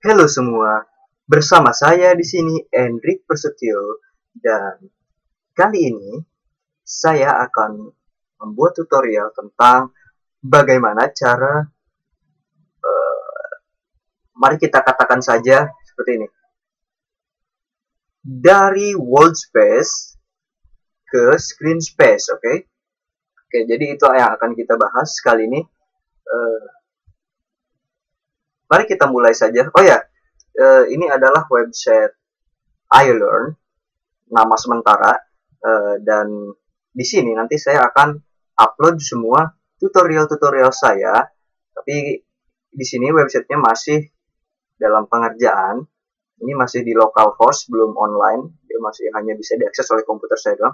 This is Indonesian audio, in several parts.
Halo semua, bersama saya di sini Endrik Prasetyo dan kali ini saya akan membuat tutorial tentang bagaimana cara mari kita katakan saja seperti ini. Dari world space ke screen space, oke? Oke, jadi itu yang akan kita bahas kali ini. Mari kita mulai saja. Oh ya, ini adalah website iLearn, nama sementara, dan di sini nanti saya akan upload semua tutorial-tutorial saya, tapi di sini websitenya masih dalam pengerjaan. Ini masih di localhost, belum online, dia masih hanya bisa diakses oleh komputer saya doang.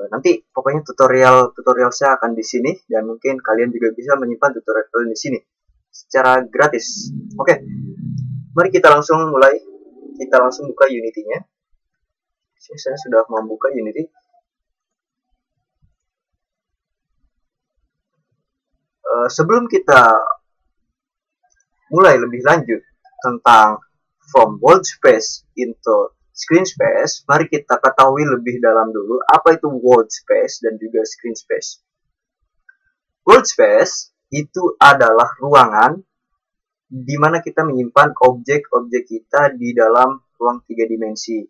Nanti pokoknya tutorial saya akan di sini, dan mungkin kalian juga bisa menyimpan tutorial kalian di sini secara gratis. Oke, mari kita langsung mulai. Kita langsung buka Unity-nya. Saya sudah membuka Unity. Sebelum kita mulai lebih lanjut tentang from world space into screen space, mari kita ketahui lebih dalam dulu apa itu world space dan juga screen space. World space itu adalah ruangan di mana kita menyimpan objek-objek kita di dalam ruang 3 dimensi.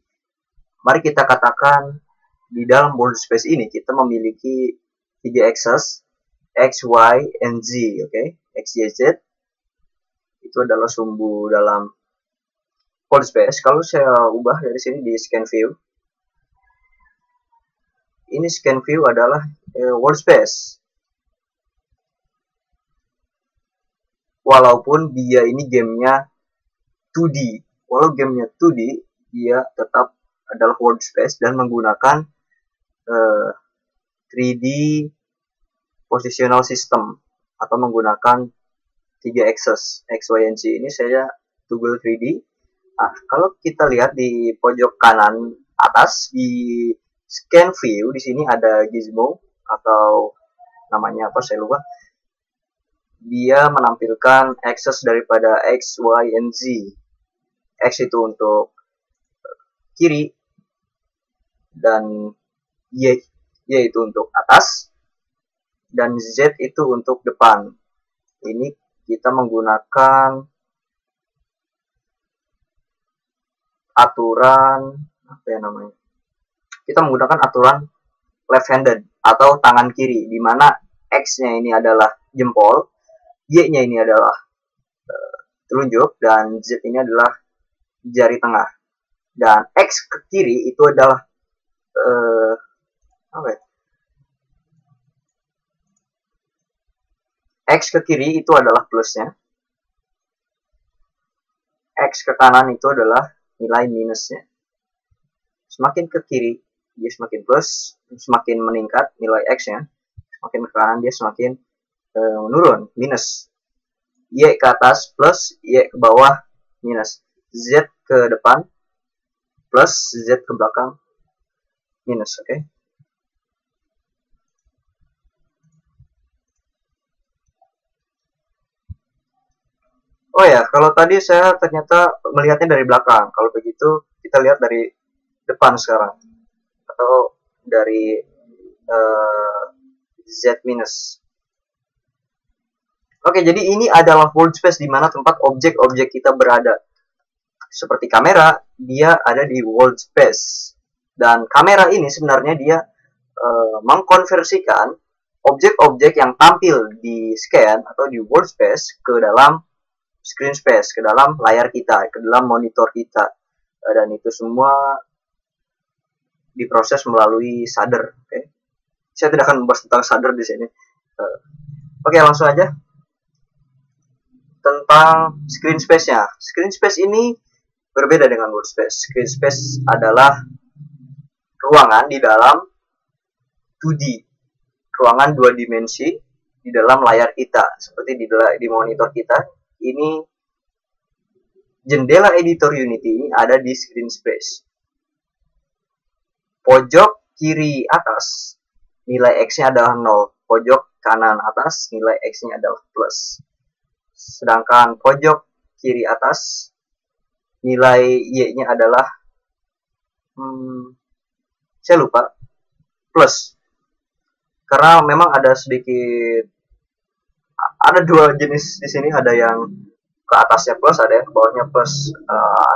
Mari kita katakan di dalam world space ini kita memiliki 3 akses, X, Y, and Z, oke? X, Y, Z itu adalah sumbu dalam world space. Kalau saya ubah dari sini di scan view, ini scan view adalah world space. Walaupun dia ini gamenya 2D, walau gamenya 2D, dia tetap adalah world space dan menggunakan 3D positional system atau menggunakan 3 axis X, Y, and Z. Ini saya toggle 3D. Nah, kalau kita lihat di pojok kanan atas di scan view, di sini ada gizmo atau namanya apa saya lupa. Dia menampilkan akses daripada X, Y, and Z. X itu untuk kiri dan Y itu untuk atas dan Z itu untuk depan. Ini kita menggunakan aturan apa ya namanya? Kita menggunakan aturan left-handed atau tangan kiri, di mana X-nya ini adalah jempol, Y-nya ini adalah telunjuk, dan Z ini adalah jari tengah. Dan X ke kiri itu adalah apa ya? X ke kiri itu adalah plusnya. X ke kanan itu adalah nilai minusnya. Semakin ke kiri dia semakin plus, semakin meningkat nilai X-nya. Semakin ke kanan dia semakin menurun, minus. Y ke atas plus, Y ke bawah minus. Z ke depan plus, Z ke belakang minus, oke? Oh ya, kalau tadi saya ternyata melihatnya dari belakang. Kalau begitu kita lihat dari depan sekarang, atau dari Z minus. Oke, jadi ini adalah world space di mana tempat objek-objek kita berada. Seperti kamera, dia ada di world space. Dan kamera ini sebenarnya dia mengkonversikan objek-objek yang tampil di scan atau di world space ke dalam screen space, ke dalam layar kita, ke dalam monitor kita. Dan itu semua diproses melalui solder. Okay? Saya tidak akan membahas tentang solder di sini. Oke, langsung aja tentang screen space-nya. Screen space ini berbeda dengan world space. Screen space adalah ruangan di dalam 2D, ruangan 2 dimensi di dalam layar kita, seperti di monitor kita. Ini jendela editor Unity ini ada di screen space. Pojok kiri atas nilai X-nya adalah 0, pojok kanan atas nilai X-nya adalah plus. Sedangkan pojok kiri atas nilai Y-nya adalah saya lupa, plus. Karena memang ada sedikit, ada dua jenis di sini, ada yang ke atasnya plus, ada yang ke bawahnya plus.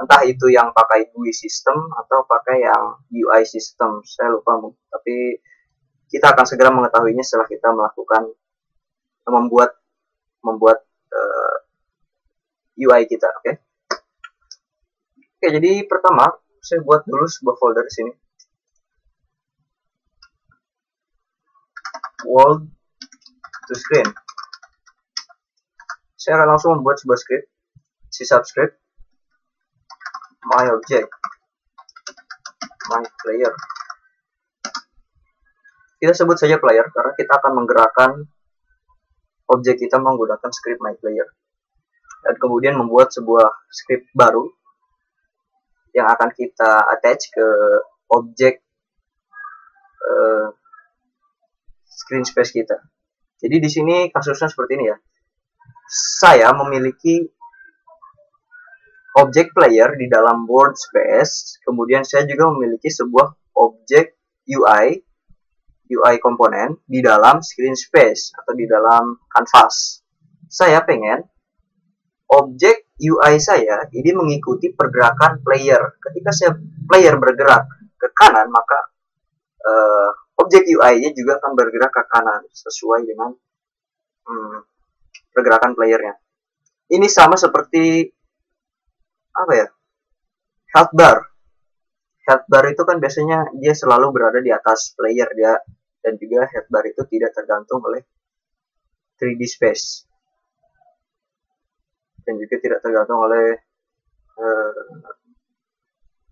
Entah itu yang pakai GUI system atau pakai yang UI system, saya lupa, tapi kita akan segera mengetahuinya setelah kita melakukan membuat UI kita. Oke, jadi pertama saya buat dulu sebuah folder di sini, world to screen. Saya akan langsung membuat sebuah script, C# script, my object, my player. Kita sebut saja player karena kita akan menggerakkan objek kita menggunakan script my player. Dan kemudian membuat sebuah script baru yang akan kita attach ke objek screen space kita. Jadi di sini kasusnya seperti ini ya. Saya memiliki objek player di dalam world space, kemudian saya juga memiliki sebuah objek UI komponen di dalam screen space atau di dalam canvas. Saya pengen objek UI saya ini mengikuti pergerakan player. Ketika player bergerak ke kanan, maka objek UI-nya juga akan bergerak ke kanan sesuai dengan pergerakan playernya. Ini sama seperti health bar. Health bar itu kan biasanya dia selalu berada di atas player dia, dan juga health bar itu tidak tergantung oleh 3D space dan juga tidak tergantung oleh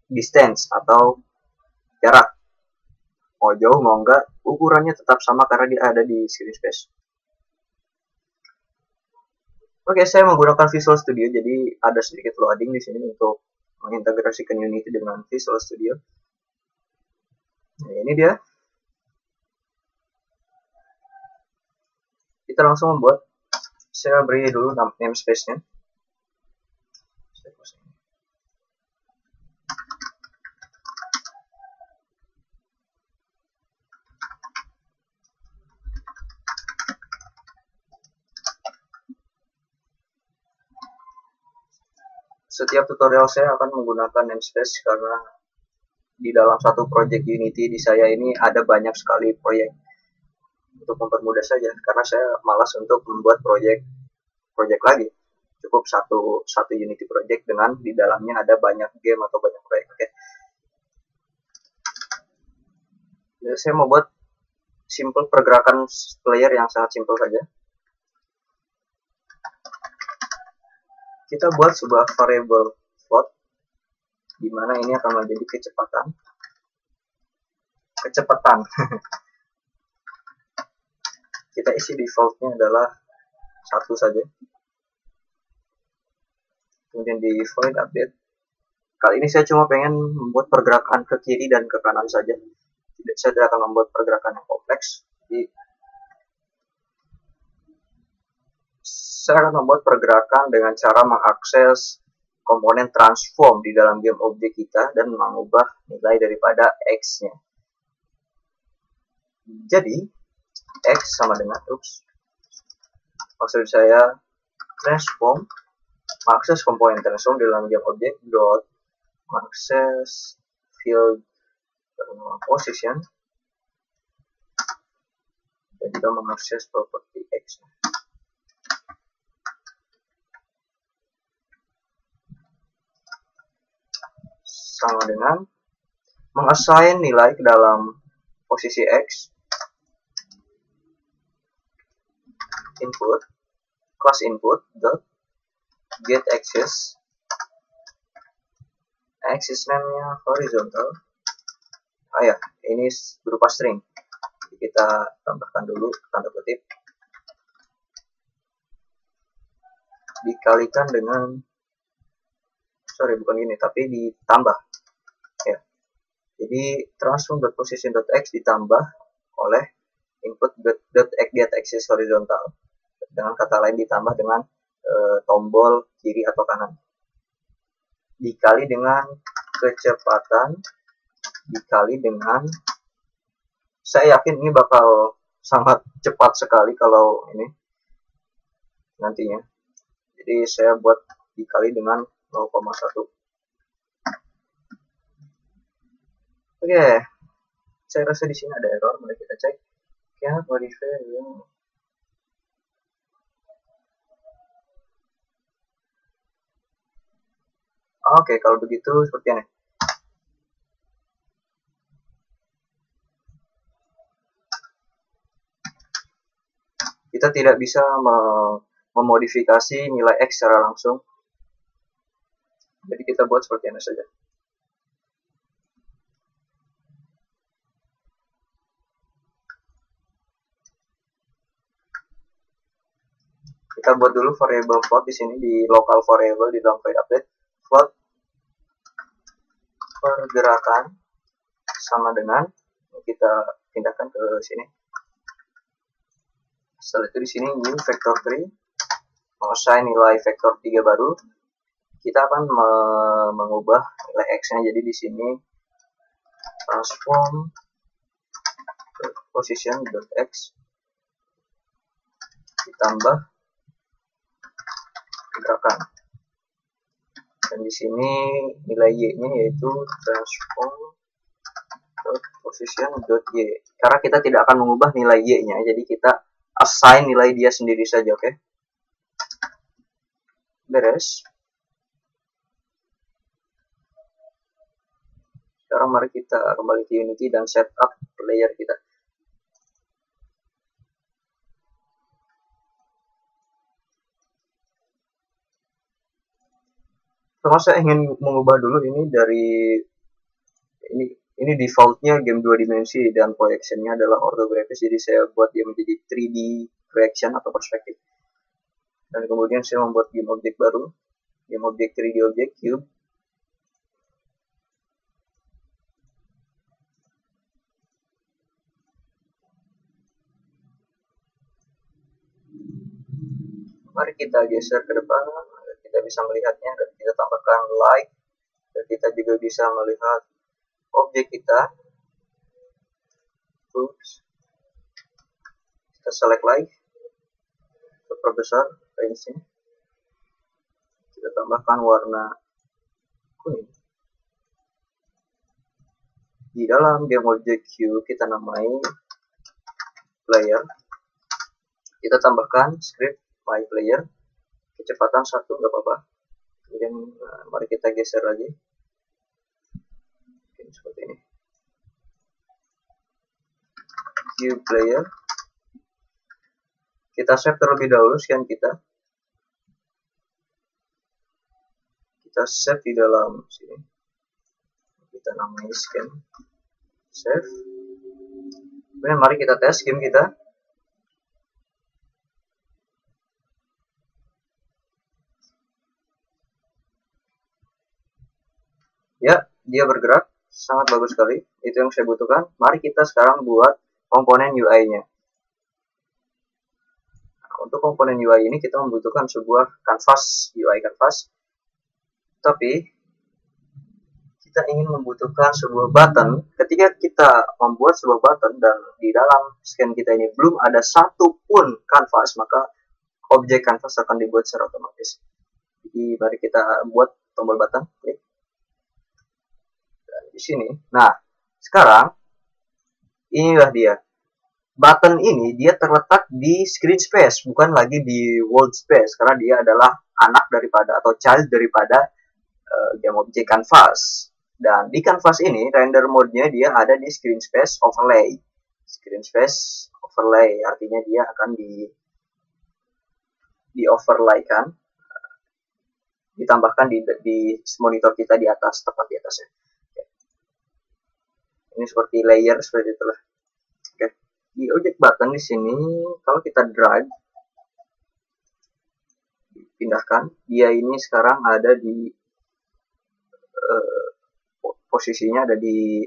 distance atau jarak. Mau jauh mau enggak, ukurannya tetap sama karena dia ada di screen space. Oke, saya menggunakan Visual Studio, jadi ada sedikit loading di sini untuk mengintegrasikan Unity dengan Visual Studio. Nah, ini dia. Kita langsung membuat. Saya beri dulu namespace-nya. Setiap tutorial saya akan menggunakan namespace karena di dalam satu project Unity di saya ini ada banyak sekali proyek. Untuk mempermudah saja, karena saya malas untuk membuat project lagi. Cukup satu Unity project dengan di dalamnya ada banyak game atau banyak proyek. Oke. Jadi saya mau buat simple pergerakan player yang sangat simple saja. Kita buat sebuah variable float, di mana ini akan menjadi kecepatan. Kita isi defaultnya adalah 1 saja. Kemudian di void update. Kali ini saya cuma pengen membuat pergerakan ke kiri dan ke kanan saja. Saya tidak akan membuat pergerakan yang kompleks. Jadi saya akan membuat pergerakan dengan cara mengakses komponen transform di dalam game objek kita dan mengubah nilai daripada X-nya. Jadi X sama dengan, maksud saya transform, mengakses komponen transform di dalam game objek dot mengakses field position dan juga mengakses property X. Sama dengan mengassign nilai ke dalam posisi X, input, class input dot get axis, axis name-nya horizontal. Ini berupa string. Jadi kita tambahkan dulu tanda kutip, dikalikan dengan, bukan ini, tapi ditambah ya. Jadi transform.position.x ditambah oleh input.get axis horizontal, dengan kata lain ditambah dengan tombol kiri atau kanan. dikali dengan kecepatan dikali dengan, saya yakin ini bakal sangat cepat sekali kalau ini nantinya. Jadi saya buat dikali dengan 0,1. Oke, saya rasa di sini ada error, mari kita cek. Cannot modify. Oke, kalau begitu seperti ini. Kita tidak bisa memodifikasi nilai X secara langsung. Jadi kita buat seperti ini saja. Kita buat dulu variable float di sini di local variable di dalam void update. Float pergerakan sama dengan, kita pindahkan ke sini. Setelah itu di sini new vector 3, assign nilai vektor 3 baru. Kita akan mengubah nilai x-nya. Jadi di sini transform position.x ditambah gerakan. Dan di sini nilai y-nya yaitu transform position.y. Karena kita tidak akan mengubah nilai y-nya, jadi kita assign nilai dia sendiri saja, oke? Beres. Sekarang mari kita kembali ke Unity dan setup layer kita. Karena saya ingin mengubah dulu ini dari ini defaultnya game 2 dimensi dan proyeksionnya adalah orthografis, jadi saya buat dia menjadi 3D projection atau perspektif. Dan kemudian saya membuat game object baru, game object 3D object cube. Mari kita geser ke depan agar kita bisa melihatnya, dan kita tambahkan light, dan kita juga bisa melihat objek kita. Oops. Kita select light, kita perbesar range-nya, kita tambahkan warna kuning. Di dalam game object queue kita namai player, kita tambahkan script my player, kecepatan 1 nggak apa-apa. Kemudian mari kita geser lagi. Oke, seperti ini. Queue player, kita save terlebih dahulu scan kita. Kita save di dalam sini. Kita namai scan. Save. Kemudian mari kita tes game kita. Ya, dia bergerak, sangat bagus sekali. Itu yang saya butuhkan. Mari kita sekarang buat komponen UI-nya. Nah, untuk komponen UI ini kita membutuhkan sebuah canvas, UI canvas. Tapi kita ingin membutuhkan sebuah button. Ketika kita membuat sebuah button dan di dalam scan kita ini belum ada satu pun canvas, maka objek canvas akan dibuat secara otomatis. Jadi mari kita buat tombol button, klik. Dan di sini. Nah, sekarang inilah dia. Button ini dia terletak di screen space, bukan lagi di world space, karena dia adalah anak daripada atau child daripada game object canvas. Dan di canvas ini render mode-nya dia ada di screen space overlay. Screen space overlay artinya dia akan di overlay kan, ditambahkan di monitor kita di atas, tepat di atasnya. Ini seperti layer seperti itulah. Oke. Di object button di sini kalau kita drag, pindahkan, dia ini sekarang ada di posisinya ada di,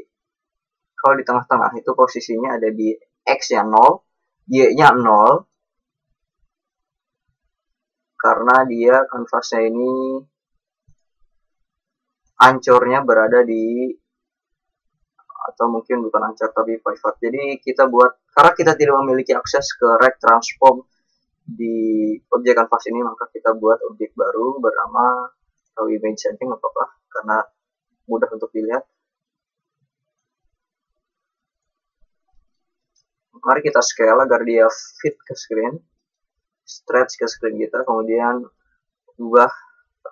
kalau di tengah-tengah itu posisinya ada di X-nya 0, Y-nya 0, karena dia kanvasnya ini ancornya berada di, atau mungkin bukan ancor tapi private. Jadi kita buat, karena kita tidak memiliki akses ke rect transform di objek canvas ini, maka kita buat objek baru bernama image setting, apa-apa, karena mudah untuk dilihat. Mari kita scale agar dia fit ke screen, stretch ke screen kita, kemudian ubah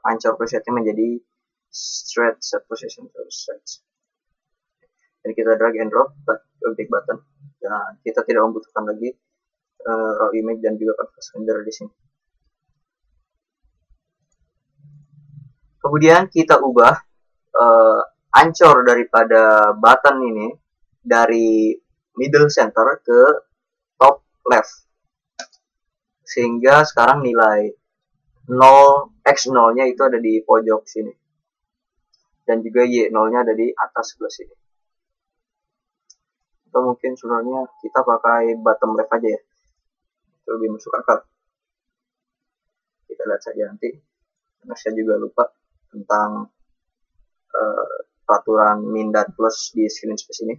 ancor presetnya menjadi stretch set position to stretch. Jadi kita drag and drop objek button, dan kita tidak membutuhkan lagi raw image dan juga canvas render di sini. Kemudian kita ubah ancor daripada button ini dari middle center ke top left, sehingga sekarang nilai 0 x0 nya itu ada di pojok sini, dan juga y0 nya ada di atas sebelah sini. Atau mungkin sebenarnya kita pakai bottom left aja ya, itu lebih masuk akal. Kita lihat saja nanti, karena saya juga lupa tentang peraturan min dan plus di screen space ini.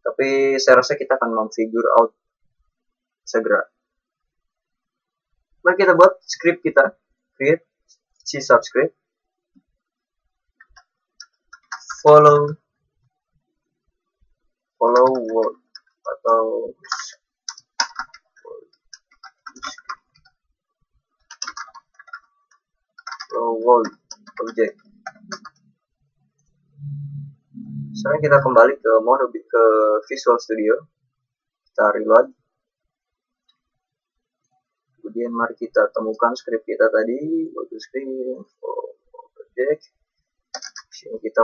Tapi saya rasa kita akan memfigure out segera. Mari kita buat script kita, create C subscript, follow world atau world object. Sekarang kita kembali ke mode ke Visual Studio, kita reload. Kemudian mari kita temukan script kita tadi, go to screen, object. Sini kita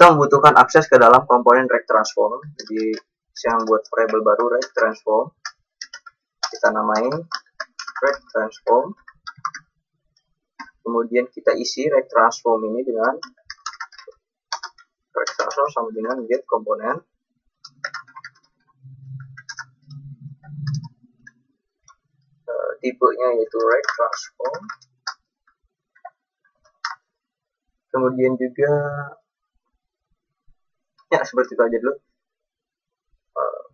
membutuhkan akses ke dalam komponen rect transform. Jadi saya membuat variabel baru rect transform. Kita namain rect transform. Kemudian kita isi rect transform ini dengan rect transform sama dengan get komponen. Tipenya yaitu rect transform. Kemudian juga ya seperti itu aja dulu.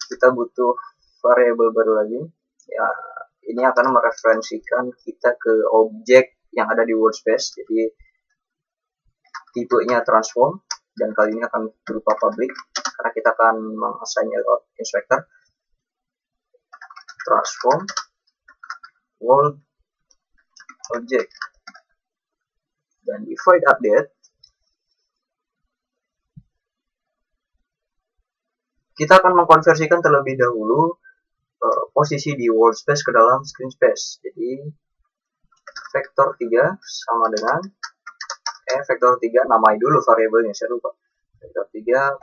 Kita butuh variabel baru lagi. Ya, ini akan mereferensikan kita ke objek yang ada di workspace. Jadi tipenya transform, dan kali ini akan berupa public karena kita akan mengassign lewat inspector. Transform world object, dan di void update kita akan mengkonversikan terlebih dahulu posisi di workspace ke dalam screen space. Jadi vektor 3 sama dengan vektor 3, namai dulu variabelnya, saya lupa. Vektor 3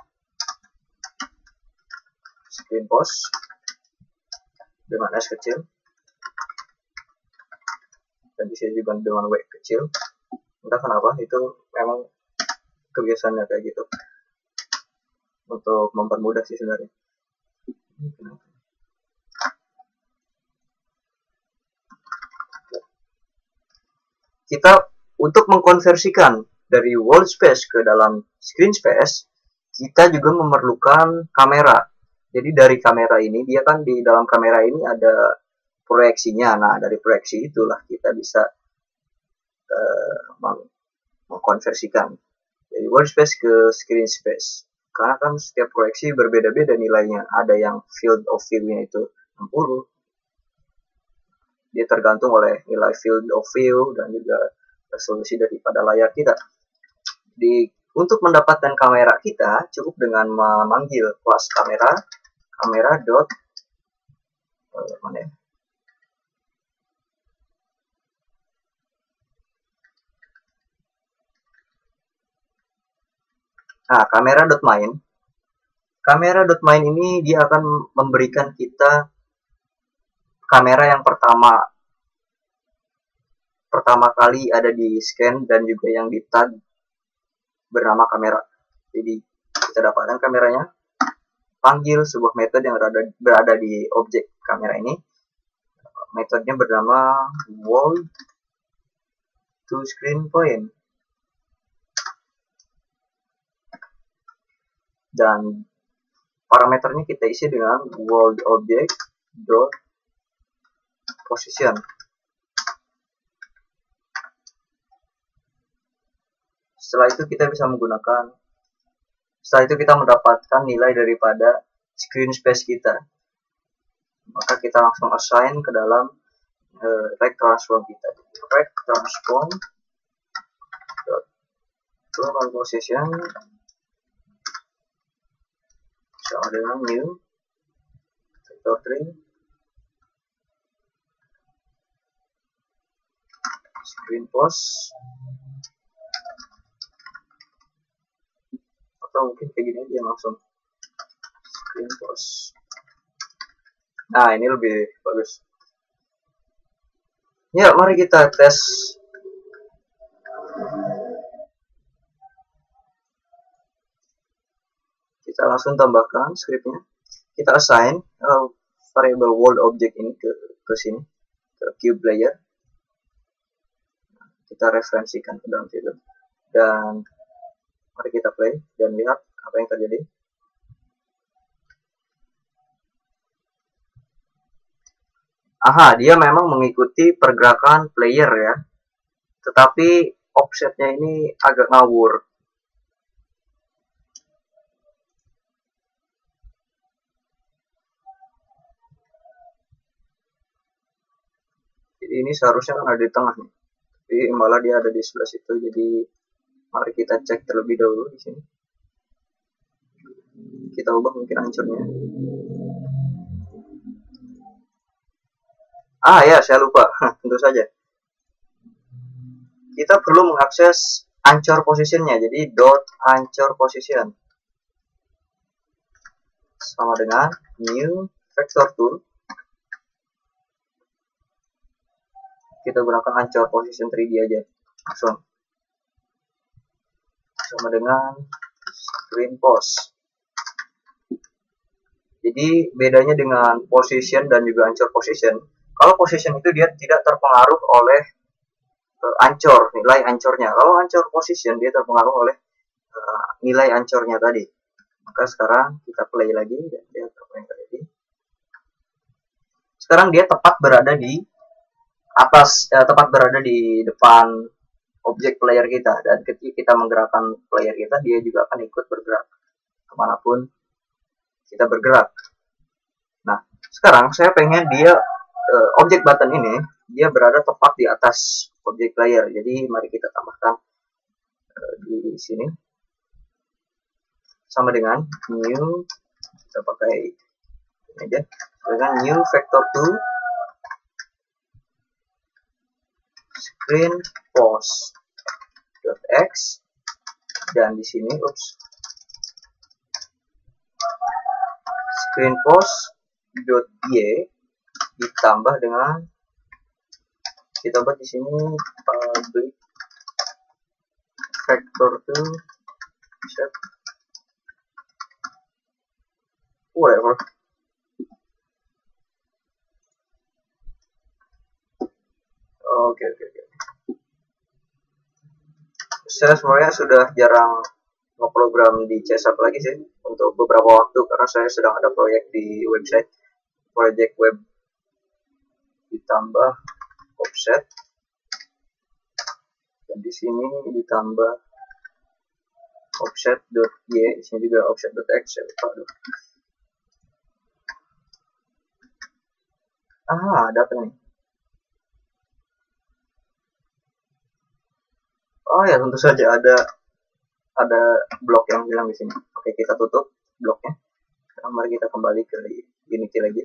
screen pos dengan S kecil, dan bisa juga dengan W kecil. Entah kenapa, itu memang kebiasaannya kayak gitu, untuk mempermudah sih sebenarnya. Kita untuk mengkonversikan dari workspace ke dalam screen space, kita juga memerlukan kamera. Jadi dari kamera ini, dia kan di dalam kamera ini ada proyeksinya. Nah, dari proyeksi itulah kita bisa mengkonversikan dari workspace ke screen space. Karena kan setiap proyeksi berbeda-beda nilainya. Ada yang field of view-nya itu 60. Dia tergantung oleh nilai field of view dan juga resolusi daripada layar kita. Untuk mendapatkan kamera kita, cukup dengan memanggil kelas kamera dot mana ya? Nah, kamera.main ini dia akan memberikan kita kamera yang pertama kali ada di scan dan juga yang di tag bernama kamera. Jadi kita dapatkan kameranya, panggil sebuah metode yang berada di objek kamera ini. Metodenya bernama world to screen point. dan parameternya kita isi dengan world object dot position. Setelah itu kita mendapatkan nilai daripada screen space kita. Maka kita langsung assign ke dalam rect transform kita. Rect transform dot position sama dengan new vector 3 screen pos, atau mungkin kayak gini aja langsung screen pos. Nah, ini lebih bagus. Ya, mari kita tes. Kita langsung tambahkan scriptnya. Kita assign variable world object ini ke sini, ke cube layer. Kita referensikan ke dalam situ. Dan mari kita play dan lihat apa yang terjadi. Aha, dia memang mengikuti pergerakan player ya. Tetapi offsetnya ini agak ngawur. Jadi ini seharusnya kan ada di tengah nih. Tapi malah dia ada di sebelah situ. Jadi mari kita cek terlebih dahulu di sini. Kita ubah mungkin hancurnya. Ah ya, saya lupa. Tentu saja. Kita perlu mengakses anchor positionnya. Jadi dot anchor position sama dengan new vector tool. Kita gunakan anchor position 3D aja langsung, sama dengan screen pos. Jadi bedanya dengan position dan juga anchor position, kalau position itu dia tidak terpengaruh oleh ancor, nilai ancornya. Kalau ancor position dia terpengaruh oleh nilai ancornya tadi. Maka sekarang kita play lagi dan lihat apa yang terjadi. Sekarang dia tepat berada di atas, tepat berada di depan objek player kita, dan ketika kita menggerakkan player kita, dia juga akan ikut bergerak kemanapun kita bergerak. Nah, sekarang saya pengen dia objek button ini dia berada tepat di atas objek player. Jadi mari kita tambahkan di sini sama dengan new, kita pakai ini aja dengan new vector 2 screen pos .x, dan di sini screen pos .y ditambah dengan, kita buat di sini public vector 2 set whatever. Oke. Saya sebenarnya sudah jarang ngeprogram di C# lagi sih untuk beberapa waktu, karena saya sedang ada proyek di website, project web, ditambah offset, dan di sini ditambah offset.y, di sini juga offset.x ya, lupa. Ada apa nih? Oh ya, tentu saja ada blok yang hilang di sini. Oke, kita tutup bloknya. Sekarang mari kita kembali ke Unity lagi.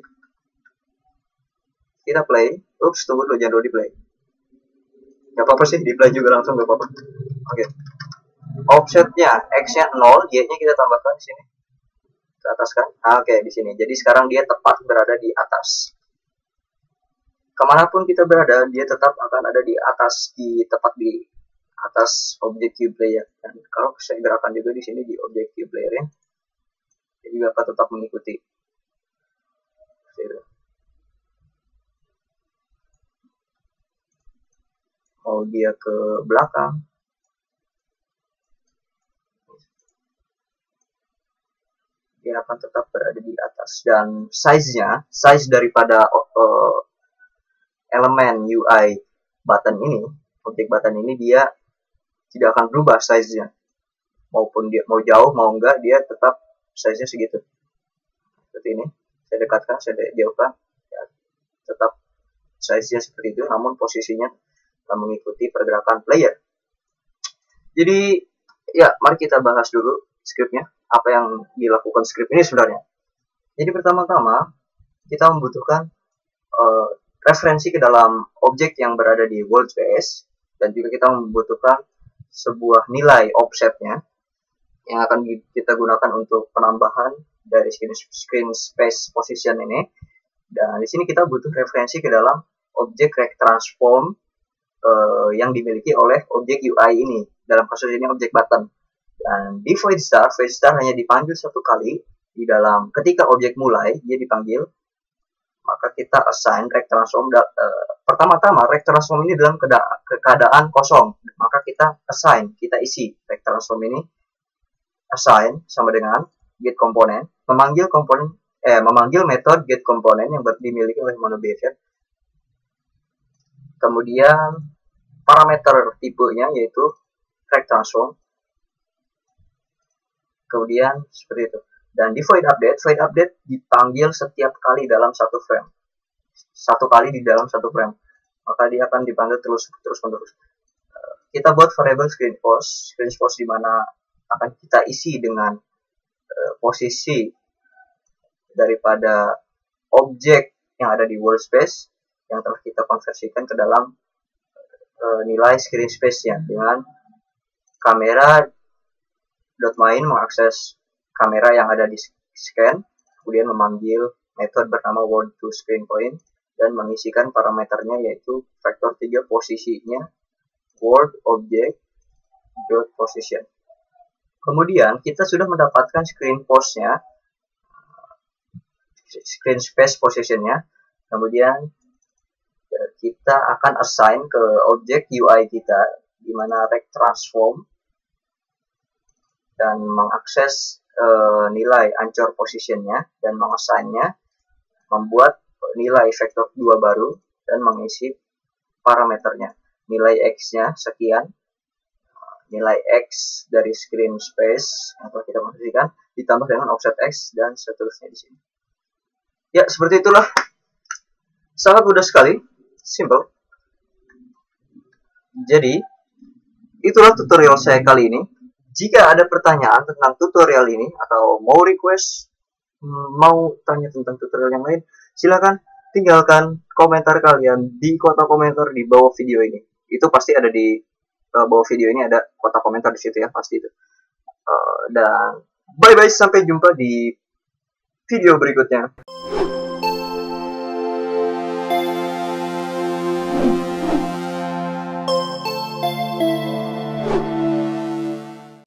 Kita play. Tunggu dulu, jangan dulu di play. Gak apa-apa sih, di play juga langsung gak apa-apa. Oke. Offsetnya X-nya 0, Y-nya kita tambahkan di sini. Ke atas kan? Oke, di sini. Jadi sekarang dia tepat berada di atas. Kemanapun kita berada, dia tetap akan ada di atas, tepat di atas objek cube layer. Dan kalau saya gerakan juga di sini di objek cube layer ya, dia juga akan tetap mengikuti. Mau dia ke belakang, dia akan tetap berada di atas. Dan size daripada elemen UI button ini, objek button ini, dia tidak akan berubah size-nya. Maupun dia mau jauh mau enggak, dia tetap size-nya segitu. Seperti ini. Saya dekatkan, saya jauhkan, ya, tetap size-nya seperti itu, namun posisinya mengikuti pergerakan player. Jadi ya, mari kita bahas dulu scriptnya, apa yang dilakukan script ini sebenarnya. Jadi pertama-tama kita membutuhkan referensi ke dalam objek yang berada di workspace, dan juga kita membutuhkan sebuah nilai offsetnya yang akan kita gunakan untuk penambahan dari screen space position ini. Dan di sini kita butuh referensi ke dalam objek rect transform yang dimiliki oleh objek UI ini. Dalam kasus ini objek button. Dan di void star hanya dipanggil satu kali di dalam ketika objek mulai dia dipanggil, maka kita assign rect transform. Pertama-tama rect transform ini dalam keadaan kosong, maka kita assign, kita isi rect transform ini. Assign sama dengan get komponen, memanggil method get komponen yang dimiliki oleh mono behavior. Kemudian parameter tipenya yaitu rect transform. Kemudian seperti itu. Dan di void update dipanggil setiap kali dalam satu frame. Satu kali di dalam satu frame. Maka dia akan dipanggil terus-menerus. Kita buat variable screen post di mana akan kita isi dengan posisi daripada objek yang ada di workspace yang telah kita konversikan ke dalam nilai screen space-nya dengan kamera.main mengakses kamera yang ada di scan, kemudian memanggil metode bernama world to screen point dan mengisikan parameternya yaitu vektor 3 posisinya world object dot position. Kemudian kita sudah mendapatkan screen post-nya, screen space position-nya. Kemudian kita akan assign ke objek UI kita di mana rect transform dan mengakses nilai anchor position-nya dan mengassign-nya, membuat nilai vektor 2 baru dan mengisi parameternya. Nilai X-nya sekian, nilai X dari screen space yang telah kita konversikan ditambah dengan offset X dan seterusnya di sini. Ya, seperti itulah. Sangat mudah sekali, simple. Jadi, itulah tutorial saya kali ini. Jika ada pertanyaan tentang tutorial ini atau mau request, mau tanya tentang tutorial yang lain, silakan tinggalkan komentar kalian di kotak komentar di bawah video ini. Itu pasti ada di bawah video ini, ada kotak komentar di situ ya, pasti itu. Dan bye bye, sampai jumpa di video berikutnya.